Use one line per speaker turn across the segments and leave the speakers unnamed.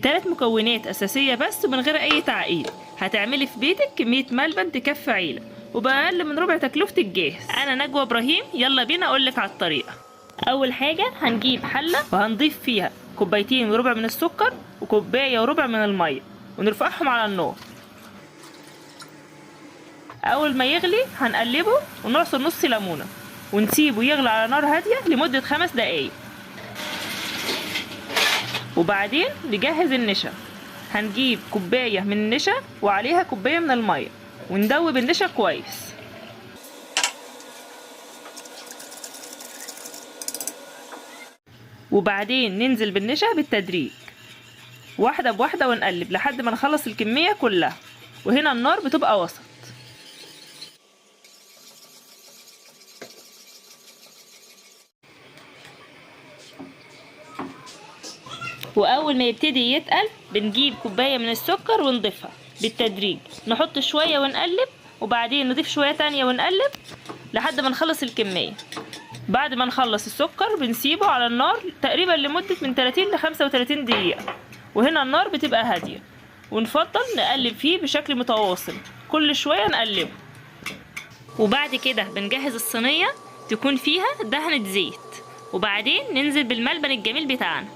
ب3 مكونات أساسية بس ومن غير أي تعقيد هتعملي في بيتك كمية ملبن تكفي عيلة وبأقل من ربع تكلفة الجاهز. أنا نجوى إبراهيم، يلا بينا أقولك على الطريقة. أول حاجة هنجيب حلة وهنضيف فيها 2.5 كوباية من السكر و1.5 كوباية من المية ونرفعهم على النار. أول ما يغلي هنقلبه ونعصر نص ليمونة ونسيبه يغلي على نار هادية لمدة 5 دقايق. وبعدين نجهز النشا، هنجيب 1 كوباية من النشا وعليها 1 كوباية من المية وندوب النشا كويس. وبعدين ننزل بالنشا بالتدريج واحدة بواحدة ونقلب لحد ما نخلص الكمية كلها، وهنا النار بتبقى وسط. واول ما يبتدي يتقل بنجيب 1 كوباية من السكر ونضيفها بالتدريج، نحط شوية ونقلب وبعدين نضيف شوية تانية ونقلب لحد ما نخلص الكمية. بعد ما نخلص السكر بنسيبه على النار تقريبا لمدة من 30 ل 35 دقيقة، وهنا النار بتبقى هادية ونفضل نقلب فيه بشكل متواصل كل شوية نقلبه. وبعد كده بنجهز الصينية تكون فيها دهنة زيت، وبعدين ننزل بالملبن الجميل بتاعنا.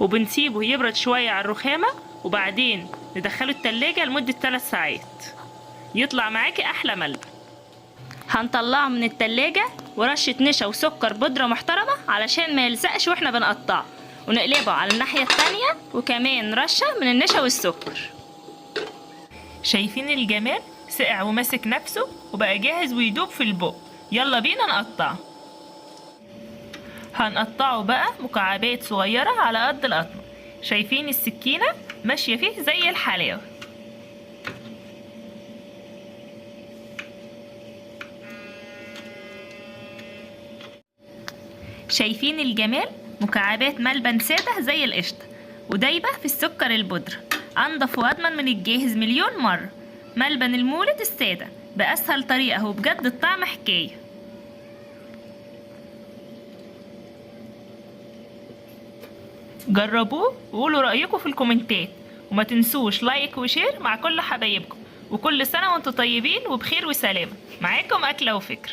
وبنسيبه يبرد شوية على الرخامة وبعدين ندخله التلاجة لمدة 3 ساعات يطلع معاكي أحلى ملبن. هنطلعه من التلاجة ورشة نشا وسكر بودرة محترمة علشان ما يلزقش واحنا بنقطعه، ونقلبه على الناحية التانية وكمان رشة من النشا والسكر. شايفين الجمال؟ سقع وماسك نفسه وبقى جاهز ويدوب في البق. يلا بينا نقطعه. هنقطعه بقى مكعبات صغيرة على قد القطمة. شايفين السكينة ماشية فيه زي الحلاوة. شايفين الجمال؟ مكعبات ملبن سادة زي القشطة ودايبة في السكر البودرة، أنضف وأضمن من الجاهز مليون مرة. ملبن المولد السادة بأسهل طريقة وبجد الطعم حكاية. جربوه وقولوا رأيكم في الكومنتات، وما تنسوش لايك وشير مع كل حبايبكم. وكل سنة وانتم طيبين وبخير وسلامة. معاكم أكلة وفكر.